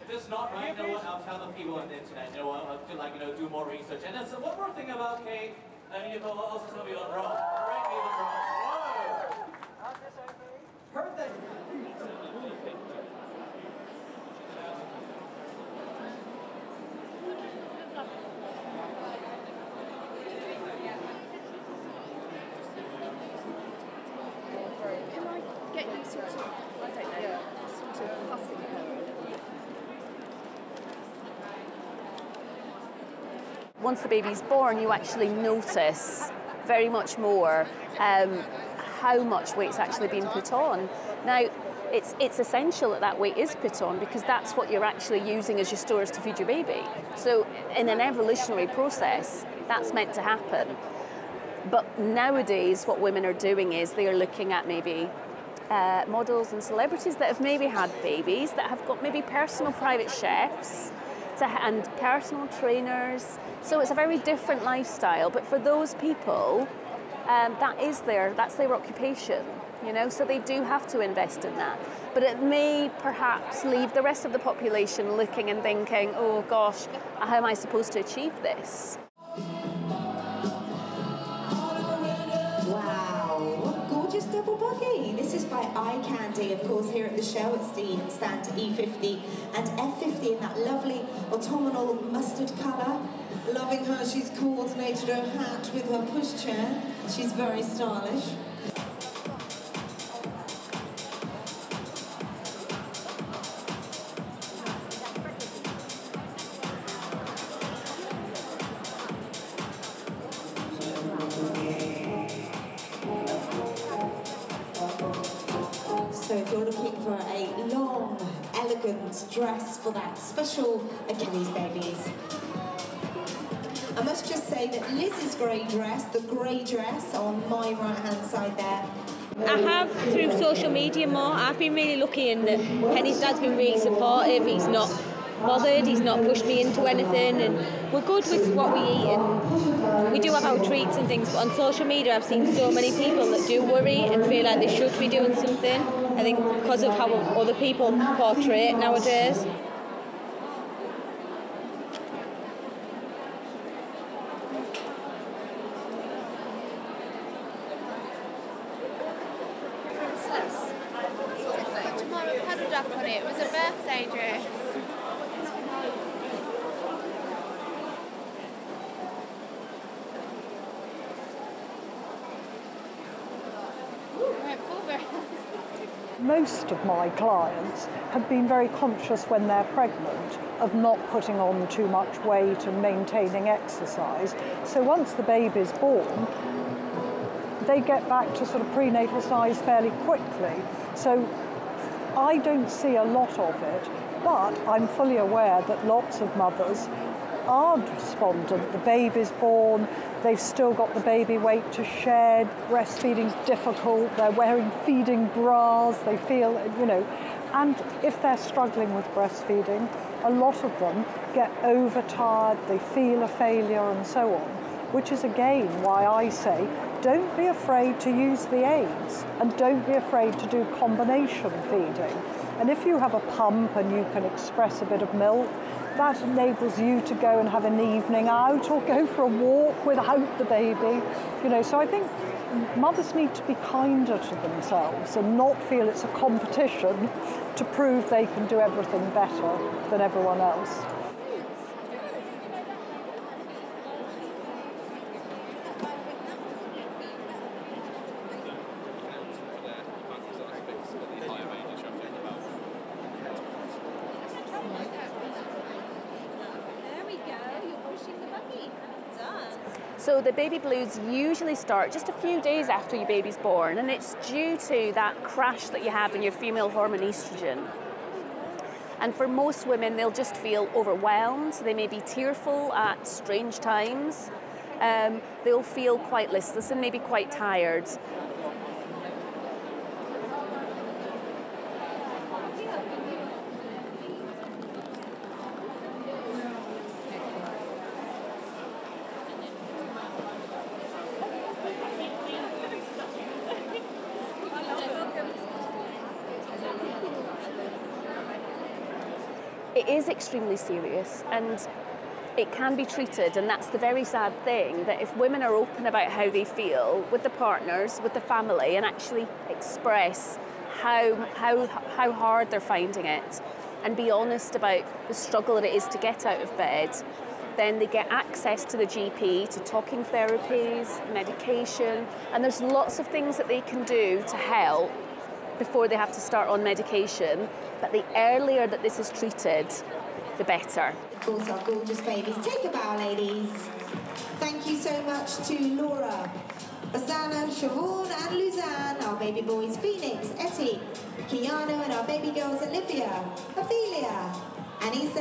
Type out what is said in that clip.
If it's not right, you know what, I'll tell the people on the internet, you know what, I'll do more research. And there's one more thing about Kate, and you've also told me wrong. Correct me if I'm wrong. Whoa! Heard that. Can I get you sort of, I don't know, sort of fussy hair? Once the baby's born, you actually notice very much more how much weight's actually being put on. Now, it's essential that weight is put on because that's what you're actually using as your stores to feed your baby. So in an evolutionary process, that's meant to happen. But nowadays, what women are doing is they are looking at maybe models and celebrities that have maybe had babies, that have got maybe personal private chefs and personal trainers. So it's a very different lifestyle. But for those people, that's their occupation, you know, so they do have to invest in that. But it may perhaps leave the rest of the population looking and thinking, oh gosh, how am I supposed to achieve this? Gorgeous double buggy. This is by Eye Candy, of course, here at the show. It's the stand E50 and F50 in that lovely autumnal mustard colour. Loving how she's coordinated her hat with her pushchair. She's very stylish. So if you're looking for a long, elegant dress for that special Achilles babies. I must just say that Liz's grey dress, the grey dress on my right-hand side there. I have through social media more. I've been really lucky in that Penny's dad's been really supportive. He's not bothered, he's not pushed me into anything, and we're good with what we eat, and we do have our treats and things, but on social media I've seen so many people that do worry and feel like they should be doing something, I think because of how other people portray it nowadays. Huddled up on it. It was a birthday dress. Most of my clients have been very conscious when they're pregnant of not putting on too much weight and maintaining exercise. So once the baby's born, they get back to sort of prenatal size fairly quickly. So I don't see a lot of it, but I'm fully aware that lots of mothers are despondent. The baby's born, they've still got the baby weight to shed, breastfeeding's difficult, they're wearing feeding bras, they feel, you know, and if they're struggling with breastfeeding, a lot of them get overtired, they feel a failure and so on, which is again why I say, don't be afraid to use the aids and don't be afraid to do combination feeding. And if you have a pump and you can express a bit of milk, that enables you to go and have an evening out or go for a walk without the baby. You know, so I think mothers need to be kinder to themselves and not feel it's a competition to prove they can do everything better than everyone else. So So the baby blues usually start just a few days after your baby's born, and it's due to that crash that you have in your female hormone estrogen. And for most women, they'll just feel overwhelmed. They may be tearful at strange times. They'll feel quite listless and maybe quite tired. It is extremely serious, and it can be treated, and that's the very sad thing, that if women are open about how they feel with the partners, with the family, and actually express how hard they're finding it, and be honest about the struggle that it is to get out of bed, then they get access to the GP, to talking therapies, medication, and there's lots of things that they can do to help before they have to start on medication. But the earlier that this is treated, the better. Of course, our gorgeous babies. Take a bow, ladies. Thank you so much to Laura, Asana, Siobhan and Luzanne, our baby boys Phoenix, Etty, Keanu, and our baby girls Olivia, Ophelia, Anissa.